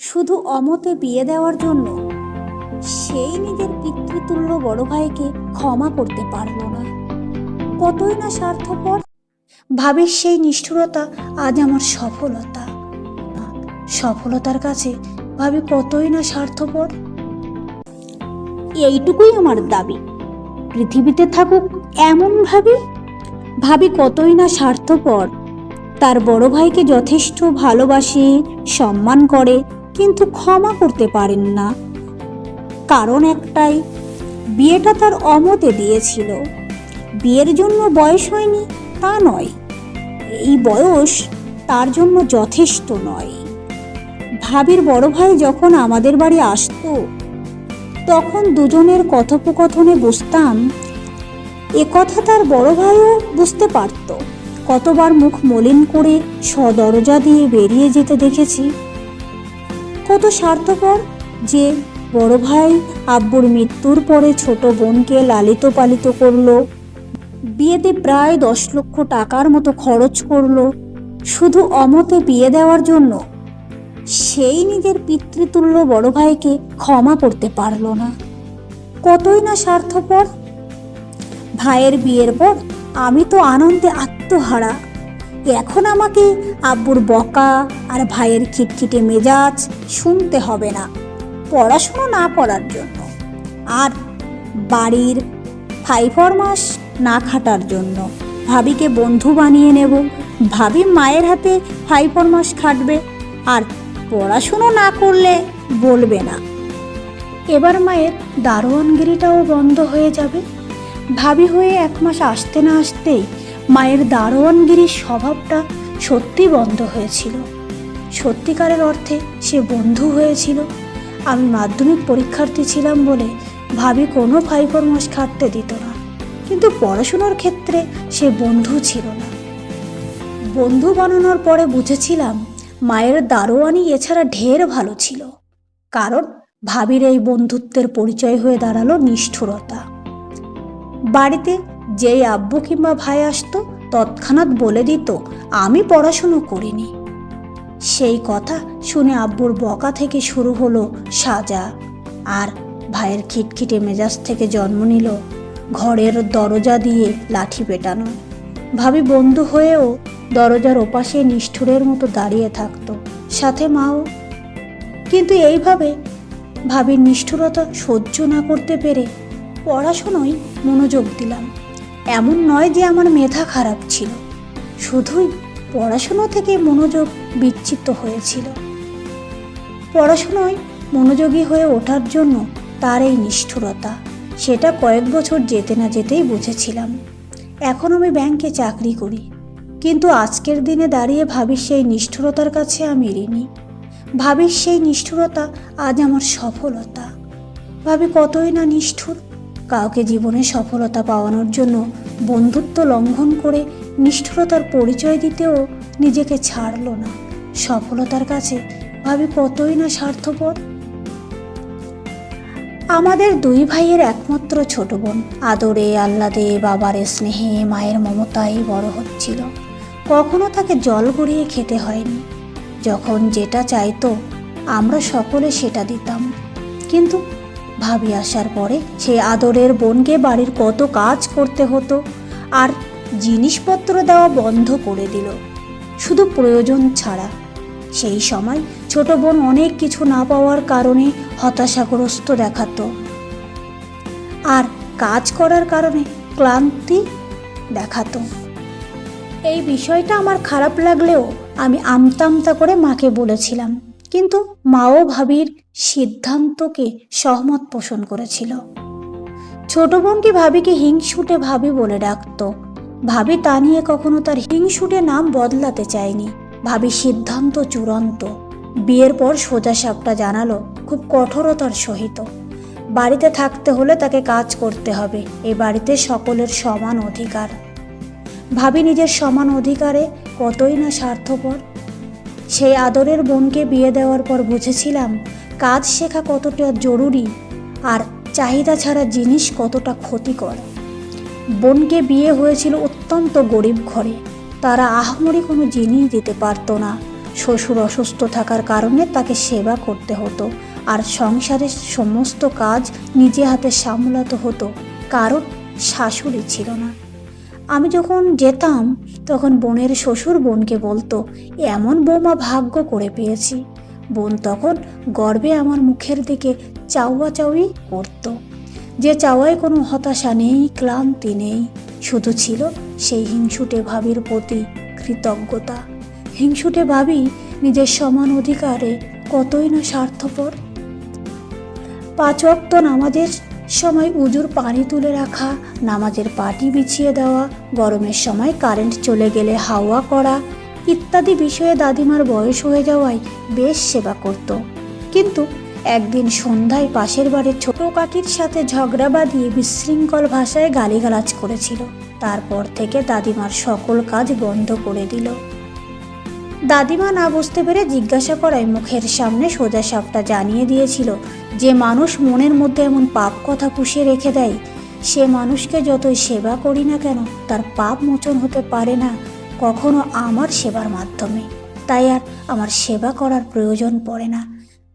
শুধু অমতে বিয়ে দেওয়ার জন্য সেই নিজের পিতৃতুল্য বড় ভাইকে ক্ষমা করতে পারল না। কতই না স্বার্থপর। ভাবির সেই নিষ্ঠুরতা আজ আমার সফলতা। সফলতার কাছে ভাবি কতই না স্বার্থপর। এইটুকুই আমার দাবি, পৃথিবীতে থাকুক এমন ভাবি কতই না স্বার্থপর। তার বড় ভাইকে যথেষ্ট ভালোবাসে, সম্মান করে, কিন্তু ক্ষমা করতে পারেন না। কারণ একটাই, বিয়েটা তার অমতে দিয়েছিল। বিয়ের জন্য বয়স হয়নি তা নয়, এই বয়স তার জন্য যথেষ্ট নয়। ভাবির বড় ভাই যখন আমাদের বাড়ি আসতো, তখন দুজনের কথোপকথনে বুঝতাম একথা তার বড় ভাইও বুঝতে পারত। কতবার মুখ মলিন করে সদরজা দিয়ে বেরিয়ে যেতে দেখেছি। কত স্বার্থপর যে বড় ভাই আব্বুর মৃত্যুর পরে ছোট বোনকে লালিত পালিত করলো, বিয়েতে প্রায় 10 লক্ষ টাকার মতো খরচ করলো শুধু অমতে বিয়ে দেওয়ার জন্য। সেই নিজের পিতৃতুল্য বড় ভাইকে ক্ষমা করতে পারল না। কতই না স্বার্থপর। ভাইয়ের বিয়ের পর আমি তো আনন্দে আত্মহারা। এখন আমাকে আব্বুর বকা আর ভাইয়ের খিটখিটে মেজাজ শুনতে হবে না পড়াশুনো না করার জন্য, আর বাড়ির ফাইফরমাস না খাটার জন্য। ভাবিকে বন্ধু বানিয়ে নেব, ভাবি মায়ের হাতে ফাইফরমাস খাটবে, আর পড়াশুনো না করলে বলবে না। এবার মায়ের দারোয়ানগিরিটাও বন্ধ হয়ে যাবে। ভাবি হয়ে 1 মাস আসতে না আসতেই মায়ের দারোয়ানগিরির স্বভাবটা সত্যি বন্ধ হয়েছিল। সত্যিকারের অর্থে সে বন্ধু হয়েছিল। আমি মাধ্যমিক পরীক্ষার্থী ছিলাম বলে ভাবি কোনো ফাইফরমাস খাটতে দিত না, কিন্তু পড়াশোনার ক্ষেত্রে সে বন্ধু ছিল না। বন্ধু বানানোর পরে বুঝেছিলাম মায়ের দারোয়ানি এছাড়া ঢের ভালো ছিল। কারণ ভাবির এই বন্ধুত্বের পরিচয় হয়ে দাঁড়ালো নিষ্ঠুরতা। বাড়িতে যেই আব্বু কিংবা ভাই আসতো, তৎক্ষণাৎ বলে দিত আমি পড়াশুনো করিনি। সেই কথা শুনে আব্বুর বকা থেকে শুরু হলো সাজা, আর ভাইয়ের খিটখিটে মেজাজ থেকে জন্ম নিল ঘরের দরজা দিয়ে লাঠি পেটানো। ভাবি বন্ধু হয়েও দরজার ওপাশে নিষ্ঠুরের মতো দাঁড়িয়ে থাকতো, সাথে মাও। কিন্তু এইভাবে ভাবির নিষ্ঠুরতা সহ্য না করতে পেরে পড়াশোনায় মনোযোগ দিলাম। এমন নয় যে আমার মেধা খারাপ ছিল, শুধুই পড়াশোনা থেকে মনোযোগ বিচ্যুত হয়েছিল। পড়াশোনায় মনোযোগী হয়ে ওঠার জন্য তার এই নিষ্ঠুরতা, সেটা কয়েক বছর যেতে না যেতেই বুঝেছিলাম। এখন আমি ব্যাংকে চাকরি করি, কিন্তু আজকের দিনে দাঁড়িয়ে ভাবির সেই নিষ্ঠুরতার কাছে আমি ঋণী। ভাবির সেই নিষ্ঠুরতা আজ আমার সফলতা। ভাবি কতই না নিষ্ঠুর। কাউকে জীবনে সফলতা পাওয়ানোর জন্য বন্ধুত্ব লঙ্ঘন করে নিষ্ঠুরতার পরিচয় দিতেও নিজেকে ছাড়ল না। সফলতার কাছে ভাবি কতই না স্বার্থপর। আমাদের 2 ভাইয়ের একমাত্র ছোট বোন আদরে আহ্লাদে বাবার স্নেহে মায়ের মমতায় বড় হচ্ছিল। কখনো তাকে জল গড়িয়ে খেতে হয়নি। যখন যেটা চাইতো আমরা সকলে সেটা দিতাম। কিন্তু ভাবি আসার পরে সেই আদরের বোনকে বাড়ির কত কাজ করতে হতো, আর জিনিসপত্র দেওয়া বন্ধ করে দিল শুধু প্রয়োজন ছাড়া। সেই সময় ছোট বোন অনেক কিছু না পাওয়ার কারণে হতাশাগ্রস্ত দেখাতো, আর কাজ করার কারণে ক্লান্তি দেখাতো। এই বিষয়টা আমার খারাপ লাগলেও আমি আমতা আমতা করে মাকে বলেছিলাম, কিন্তু মাও ভাবির সিদ্ধান্তকে সহমত পোষণ করেছিল। ছোট বোনটি ভাবিকে হিংসুটে ভাবি বলে ডাকতো। ভাবি তা নিয়ে কখনো তার হিংসুটে নাম বদলাতে চায়নি। ভাবির সিদ্ধান্ত চূড়ান্ত। বিয়ের পর সোজা সাপটা জানালো খুব কঠোরতার সহিত, বাড়িতে থাকতে হলে তাকে কাজ করতে হবে। এই বাড়িতে সকলের সমান অধিকার। ভাবি নিজের সমান অধিকারে কতই না স্বার্থপর। সেই আদরের বোনকে বিয়ে দেওয়ার পর বুঝেছিলাম কাজ শেখা কতটা জরুরি, আর চাহিদা ছাড়া জিনিস কতটা ক্ষতিকর। বোনকে বিয়ে হয়েছিল অত্যন্ত গরিব ঘরে। তারা আহামরি কোনো জিনিস দিতে পারতো না, শ্বশুর অসুস্থ থাকার কারণে তাকে সেবা করতে হতো, আর সংসারের সমস্ত কাজ নিজে হাতে সামলাতে হতো, কারণ শাশুড়ি ছিল না। আমি যখন যেতাম তখন বোনের শ্বশুর বোনকে বলতো, এমন বৌমা ভাগ্য করে পেয়েছি। বোন তখন গর্বে আমার মুখের দিকে চাউয়াচাউই করত, যে চাওয়ায় কোনো হতাশা নেই, ক্লান্তি নেই, শুধু ছিল সেই হিংসুটে ভাবির প্রতি কৃতজ্ঞতা। হিংসুটে ভাবি নিজের সমান অধিকারে কতই না স্বার্থপর। 5 ওয়াক্ত নামাজের সময় উজুর পানি তুলে রাখা, নামাজের পাটি বিছিয়ে দেওয়া, গরমের সময় কারেন্ট চলে গেলে হাওয়া করা ইত্যাদি বিষয়ে দাদিমার বয়স হয়ে যাওয়ায় বেশ সেবা করত। কিন্তু একদিন সন্ধ্যায় পাশের বাড়ির ছোট কাকির সাথে ঝগড়া বাঁধিয়ে বিশৃঙ্খল ভাষায় গালিগালাজ করেছিল। তারপর থেকে দাদিমার সকল কাজ বন্ধ করে দিল। দাদিমা না বুঝতে পেরে জিজ্ঞাসা করায় মুখের সামনে সোজা সাপটা জানিয়ে দিয়েছিল, যে মানুষ মনের মধ্যে এমন পাপ কথা পুষিয়ে রেখে দেয়, সে মানুষকে যতই সেবা করি না কেন তার পাপ মোচন হতে পারে না কখনো আমার সেবার মাধ্যমে। তাই আর আমার সেবা করার প্রয়োজন পড়ে না।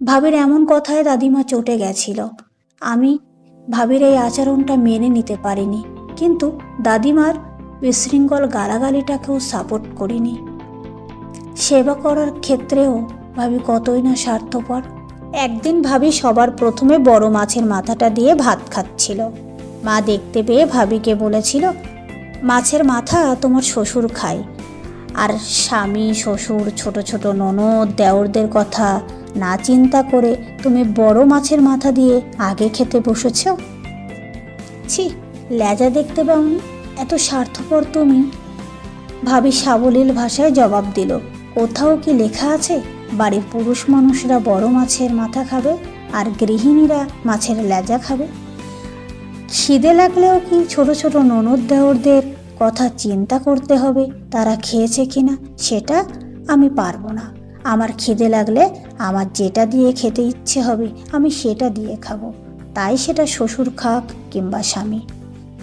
ভাবির এমন কথায় দাদিমা চটে গেছিল। আমি ভাবির এই আচরণটা মেনে নিতে পারিনি, কিন্তু দাদিমার বিশৃঙ্খল গালাগালিটাকেও সাপোর্ট করিনি। সেবা করার ক্ষেত্রেও ভাবি কতই না স্বার্থপর। একদিন ভাবি সবার প্রথমে বড় মাছের মাথাটা দিয়ে ভাত খাচ্ছিল। মা দেখতে পেয়ে ভাবিকে বলেছিল, মাছের মাথা তোমার শ্বশুর খায়, আর স্বামী, শ্বশুর, ছোট ছোট ননদ, দেওরদের কথা না চিন্তা করে তুমি বড় মাছের মাথা দিয়ে আগে খেতে বসেছ। ছি, লেজা দেখতে পাওনি, এত স্বার্থপর তুমি। ভাবি সাবলীল ভাষায় জবাব দিল, কোথাও কি লেখা আছে বাড়ির পুরুষ মানুষরা বড় মাছের মাথা খাবে আর গৃহিণীরা মাছের লেজা খাবে? খিদে লাগলেও কি ছোট ছোট ননদ দেওরদের কথা চিন্তা করতে হবে তারা খেয়েছে কিনা? সেটা আমি পারবো না। আমার খিদে লাগলে আমার যেটা দিয়ে খেতে ইচ্ছে হবে আমি সেটা দিয়ে খাবো, তাই সেটা শ্বশুর খাক কিংবা স্বামী।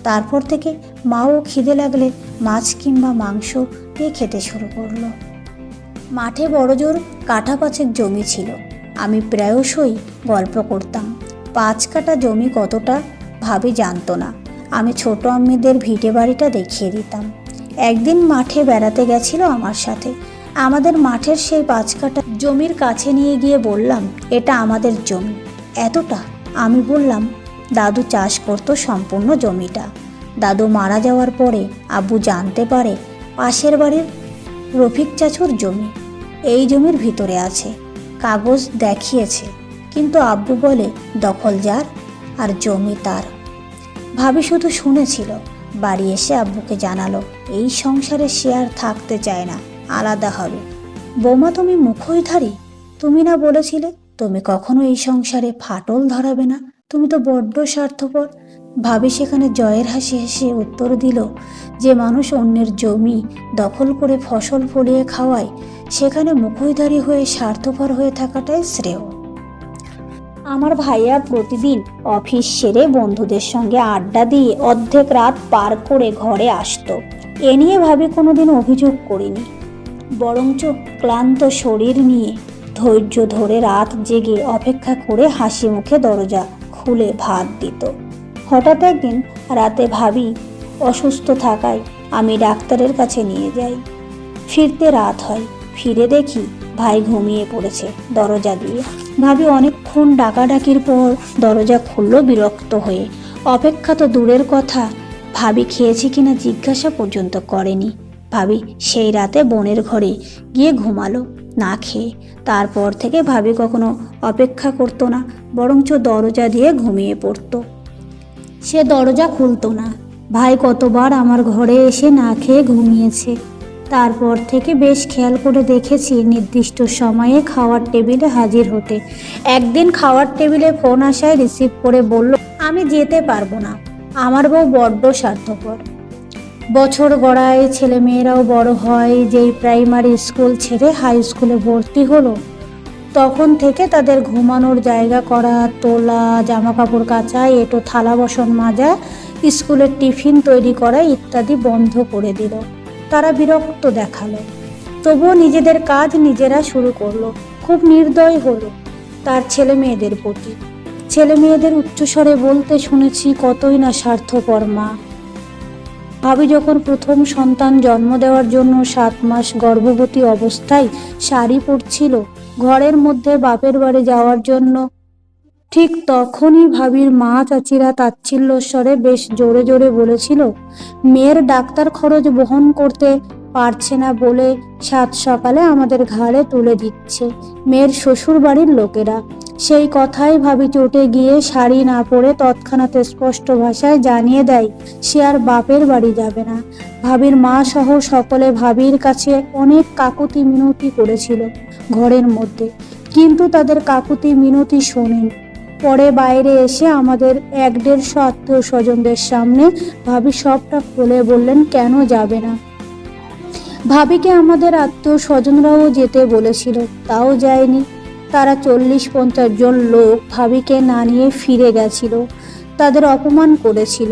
তারপর থেকে মাও খিদে লাগলে মাছ কিংবা মাংস দিয়ে খেতে শুরু করলো। মাঠে বড়জোর কাঠা 5 জমি ছিল। আমি প্রায়শই গল্প করতাম। 5 কাঠা জমি কতটা ভাবি জানতো না। আমি ছোট আম্মিদের ভিটে বাড়িটা দেখিয়ে দিতাম। একদিন মাঠে বেড়াতে গেছিল আমার সাথে। আমাদের মাঠের সেই 5 কাঠা জমির কাছে নিয়ে গিয়ে বললাম, এটা আমাদের জমি। এতটা? আমি বললাম, দাদু চাষ করতো সম্পূর্ণ জমিটা। দাদু মারা যাওয়ার পরে আব্বু জানতে পারে পাশের বাড়ির রফিক চাচুর জমি এই জমির ভিতরে আছে। কাগজ দেখিয়েছে, কিন্তু আব্বু বলে দখল যার আর জমি তার। ভাবি শুধু শুনেছিল। বাড়ি এসে আব্বুকে জানালো, এই সংসারে সে আর থাকতে চায় না, আলাদা হবে। বৌমা, তুমি মুখই ধারি, তুমি না বলেছিলে তুমি কখনো এই সংসারে ফাটল ধরাবে না? তুমি তো বড্ড স্বার্থপর। ভাবি সেখানে জয়ের হাসি হেসে উত্তর দিল, যে মানুষ অন্যের জমি দখল করে ফসল ফলিয়ে খাওয়ায়, সেখানে মুখোশধারী হয়ে স্বার্থপর হয়ে থাকাটাই শ্রেয়। আমার ভাইয়া প্রতিদিন অফিস সেরে বন্ধুদের সঙ্গে আড্ডা দিয়ে অর্ধেক রাত পার করে ঘরে আসতো। এ নিয়ে ভাবি কোনোদিন অভিযোগ করিনি, বরঞ্চ ক্লান্ত শরীর নিয়ে ধৈর্য ধরে রাত জেগে অপেক্ষা করে হাসি মুখে দরজা খুলে ভাত দিত। হঠাৎ একদিন রাতে ভাবি অসুস্থ থাকায় আমি ডাক্তারের কাছে নিয়ে যাই। ফিরতে রাত হয়। ফিরে দেখি ভাই ঘুমিয়ে পড়েছে দরজা দিয়ে। ভাবি অনেকক্ষণ ডাকাডাকির পর দরজা খুলল বিরক্ত হয়ে। অপেক্ষা তো দূরের কথা, ভাবি খেয়েছি কিনা জিজ্ঞাসা পর্যন্ত করেনি। ভাবি সেই রাতে বোনের ঘরে গিয়ে ঘুমালো না খেয়ে। তারপর থেকে ভাবি কখনো অপেক্ষা করতো না, বরঞ্চ দরজা দিয়ে ঘুমিয়ে পড়তো। সে দরজা খুলতো না। ভাই কতবার আমার ঘরে এসে না খেয়ে ঘুমিয়েছে। তারপর থেকে বেশ খেয়াল করে দেখেছি নির্দিষ্ট সময়ে খাওয়ার টেবিলে হাজির হতে। একদিন খাওয়ার টেবিলে ফোন আসায় রিসিভ করে বলল, আমি যেতে পারবো না, আমার বউ বড্ড স্বার্থপর। বছর গড়ায়, ছেলে মেয়েরাও বড় হয়। যেই প্রাইমারি স্কুল ছেড়ে হাই স্কুলে ভর্তি হলো, তখন থেকে তাদের ঘুমানোর জায়গা করা, তোলা, জামা কাপড় কাচা, এঁটো থালা বাসন মাজা, স্কুলের টিফিন তৈরি করা ইত্যাদি বন্ধ করে দিল। তারা বিরক্ত দেখালো। তবুও নিজেদের কাজ নিজেরা শুরু করলো। খুব নির্দয় হলো তার ছেলে মেয়েদের প্রতি। ছেলে মেয়েদের উচ্চস্বরে বলতে শুনেছি, কতই না স্বার্থপর মা। ভাবি যখন প্রথম সন্তান জন্ম দেওয়ার জন্য 7 মাস গর্ভবতী অবস্থায় শাড়ি পরছিল ঘরের মধ্যে বাপের বাড়ি যাওয়ার জন্য, ঠিক তখনই ভাবির মা চাচিরা তাচ্ছিল্য স্বরে বেশ জোরে জোরে বলেছিল, মেয়ের ডাক্তার খরচ বহন করতে পারছে না বলে 7 সকালে আমাদের ঘাড়ে তুলে দিচ্ছে মেয়ের শ্বশুর বাড়ির লোকেরা। সেই কথাই ভাবি চটে গিয়ে শাড়ি না পরে তৎক্ষণাৎ স্পষ্ট ভাষায় জানিয়ে দেয় সে আর বাপের বাড়ি যাবে না। ভাবির মা সহ সকলে ভাবির কাছে অনেক কাকুতি মিনতি করেছিল ঘরের মধ্যে, কিন্তু তাদের কাকুতি মিনতি শোনেন। পরে বাইরে এসে আমাদের 1-150 আত্মীয় স্বজনদের সামনে ভাবি সবটা খুলে বললেন কেন যাবে না। ভাবিকে আমাদের আত্মীয় স্বজনরাও যেতে বলেছিল, তাও যায়নি। তারা 40-50 জন লোক ভাবিকে না নিয়ে ফিরে গেছিল। তাদের অপমান করেছিল,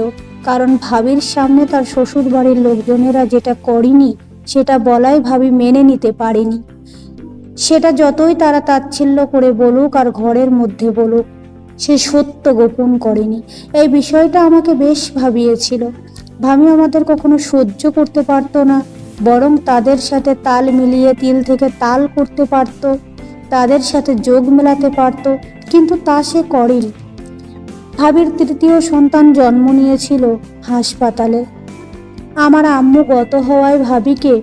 কারণ ভাবির সামনে তার শ্বশুর বাড়ির লোকজনেরা যেটা করেনি সেটা বলাই ভাবি মেনে নিতে পারেনি। সেটা যতই তারা তাচ্ছিল্য করে বলুক আর ঘরের মধ্যে বলুক, সে সত্য গোপন করেনি। এই বিষয়টা আমাকে বেশ ভাবিয়েছিল। ভাবি আমাদের কখনো সহ্য করতে পারতো না, বরং তাদের সাথে তাল মিলিয়ে তিল থেকে তাল করতে পারত, তাদের সাথে যোগ মেলাতে পারত, কিন্তু তা সে করেনি। ভাবির 3য় সন্তান জন্ম নিয়েছিল হাসপাতালে। আমার আম্মু গত হওয়ায় ভাবিকে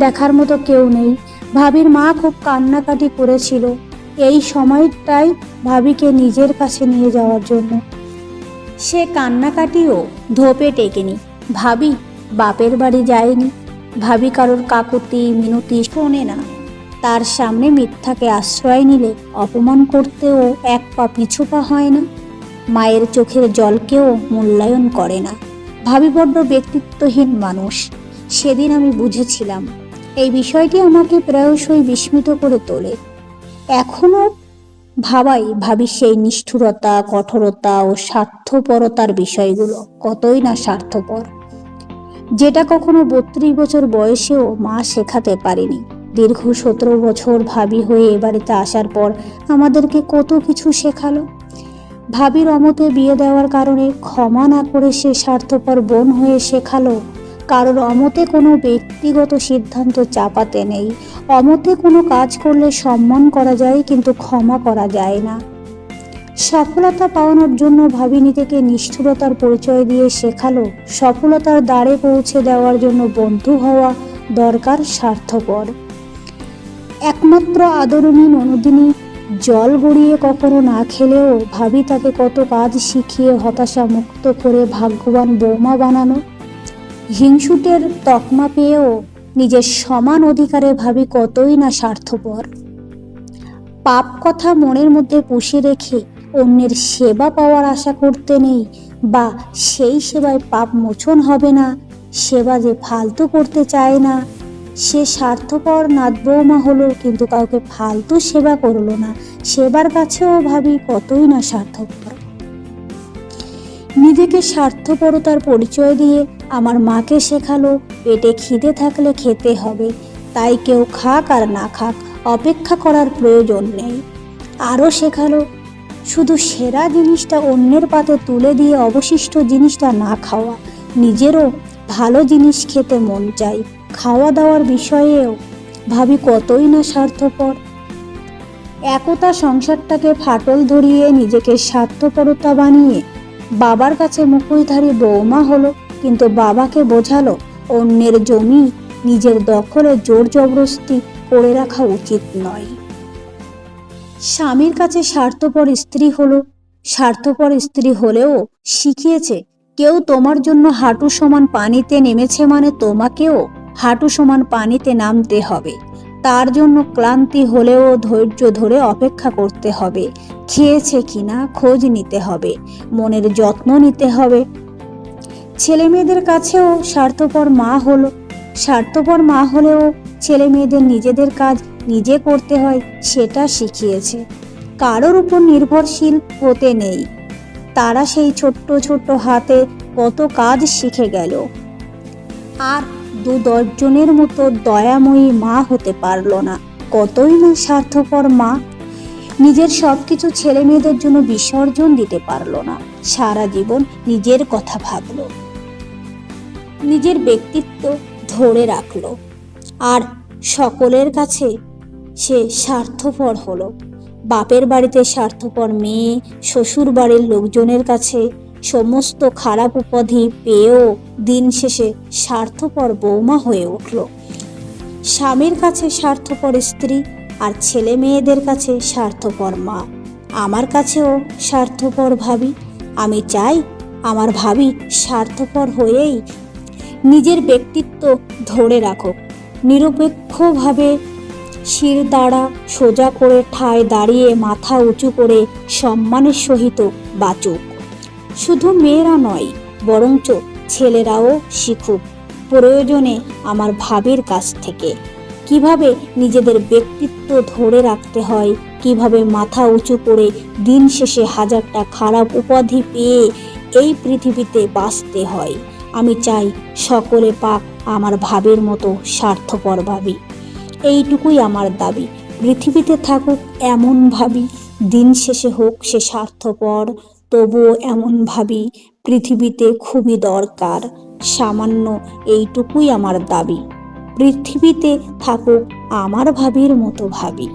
দেখার মতো কেউ নেই। ভাবির মা খুব কান্নাকাটি করেছিল এই সময়টাই ভাবিকে নিজের কাছে নিয়ে যাওয়ার জন্য। সে কান্নাকাটিও ধোপে টেকেনি। ভাবি বাপের বাড়ি যায়নি। ভাবি কারোর কাকুতি মিনতি শোনে না। তার সামনে মিথ্যাকে আশ্রয় নিলে অপমান করতেও 1 পা পিছু পা হয় না। মায়ের চোখের জলকেও মূল্যায়ন করে না। ভাবি বড্ড ব্যক্তিত্বহীন মানুষ। সেদিন আমি বুঝেছিলাম। এই বিষয়টি আমাকে প্রায়শই বিস্মিত করে তোলে। এখনো ভাবির সেই নিষ্ঠুরতা, কঠোরতা ও স্বার্থপরতার বিষয়গুলো কতই না স্বার্থপর, যেটা কখনো 32 বছর বয়সেও মা শেখাতে পারেনি। দীর্ঘ 17 বছর ভাবি হয়ে এ বাড়িতে আসার পর আমাদেরকে কত কিছু শেখালো। ভাবির অমতে বিয়ে দেওয়ার কারণে ক্ষমা না করে সে স্বার্থপর বোন হয়ে শেখালো, কারোর অমতে কোনো ব্যক্তিগত সিদ্ধান্ত চাপাতে নেই। অমতে কোনো কাজ করলে সম্মান করা যায়, কিন্তু ক্ষমা করা যায় না। সফলতা পাওয়ানোর জন্য ভাবি নিজেকে নিষ্ঠুরতার পরিচয় দিয়ে শেখালো সফলতার দ্বারে পৌঁছে দেওয়ার জন্য বন্ধু হওয়া দরকার স্বার্থপর। একমাত্র আদরণী ননদিনী জল গড়িয়ে কখনো না খেলেও ভাবি তাকে কত কাজ শিখিয়ে হতাশা মুক্ত করে ভাগ্যবান বৌমা বানানো। হিংসুটের তকমা পেয়েও নিজের সমান অধিকারে ভাবি কতই না স্বার্থপর। পাপ কথা মনের মধ্যে পুষে রেখে অন্যের সেবা পাওয়ার আশা করতে নেই, বা সেই সেবায় পাপ মোচন হবে না, সেবা যে ফালতু করতে চায় না, সে স্বার্থপর নাত বৌমা হলো, কিন্তু কাউকে ফালতু সেবা করলো না। সেবার কাছেও ভাবি কতই না স্বার্থপর। নিজেকে স্বার্থপরতার পরিচয় দিয়ে আমার মাকে শেখালো পেটে খিদে থাকলে খেতে হবে, তাই কেউ খাক আর না খাক অপেক্ষা করার প্রয়োজন নেই। আরও শেখালো শুধু সেরা জিনিসটা অন্যের পাতে তুলে দিয়ে অবশিষ্ট জিনিসটা না খাওয়া। নিজেরও ভালো জিনিস খেতে মন চাই। খাওয়া দাওয়ার বিষয়েও ভাবি কতই না স্বার্থপর। একতা সংসারটাকে ফাটল ধরিয়ে নিজেকে স্বার্থপরতা বানিয়ে বাবার কাছে মুখোশধারী বৌমা হলো, কিন্তু বাবাকে বোঝালো অন্যের জমি নিজের দখলে জোর জবরদস্তি করে রাখা উচিত নয়। স্বামীর কাছে স্বার্থপর স্ত্রী হলো। স্বার্থপর স্ত্রী হলেও শিখিয়েছে কেউ তোমার জন্য হাঁটু সমান পানিতে নেমেছে মানে তোমাকেও হাঁটু সমান পানিতে নামতে হবে। তার জন্য ক্লান্তি হলেও ধৈর্য ধরে অপেক্ষা করতে হবে। খেয়েছে কিনা খোঁজ নিতে হবে, মনের যত্ন নিতে হবে। ছেলে মেয়েদের কাছেও স্বার্থপর মা হলো। স্বার্থপর মা হলেও ছেলে মেয়েদের নিজেদের কাজ নিজে করতে হয় সেটা শিখিয়েছে। কারোর উপর নির্ভরশীল হতে নেই। তারা সেই ছোট্ট ছোট্ট হাতে কত কাজ শিখে গেল। আর দশজনের মতো দয়াময়ী মা হতে পারল না। কতই না স্বার্থপর মা, নিজের সবকিছু ছেলে মেয়েদের জন্য বিসর্জন দিতে পারল না। সারা জীবন নিজের কথা ভাবলো, নিজের ব্যক্তিত্ব ধরে রাখলো, আর সকলের কাছে সে স্বার্থপর হলো। বাপের বাড়িতে স্বার্থপর মেয়ে, শ্বশুর বাড়ির লোকজনের কাছে সমস্ত খারাপ উপাধি পেয়েও দিন শেষে স্বার্থপর বৌমা হয়ে উঠল। স্বামীর কাছে স্বার্থপর স্ত্রী, আর ছেলে মেয়েদের কাছে স্বার্থপর মা। আমার কাছেও স্বার্থপর ভাবি। আমি চাই আমার ভাবি স্বার্থপর হয়েই নিজের ব্যক্তিত্ব ধরে রাখুক, নিরপেক্ষভাবে শির দাঁড়া সোজা করে ঠায় দাঁড়িয়ে মাথা উঁচু করে সম্মানের সহিত বাঁচুক। শুধু মেয়েরা নয়, বরঞ্চ ছেলেরাও শিখুক প্রয়োজনে আমার ভাবির কাছ থেকে, কিভাবে নিজেদের ব্যক্তিত্ব ধরে রাখতে হয়, কিভাবে মাথা উঁচু করে দিন শেষে হাজারটা খারাপ উপাধি পেয়ে এই পৃথিবীতে বাঁচতে হয়। আমি চাই সকলে পাক আমার ভাবের মতো স্বার্থপর ভাবি। এইটুকুই আমার দাবি। পৃথিবীতে থাকুক এমন ভাবি, দিন শেষে হোক সে স্বার্থপর, তবুও এমন ভাবি পৃথিবীতে খুবই দরকার। সামান্য এইটুকুই আমার দাবি। পৃথিবীতে থাকুক আমার ভাবির মতো ভাবি।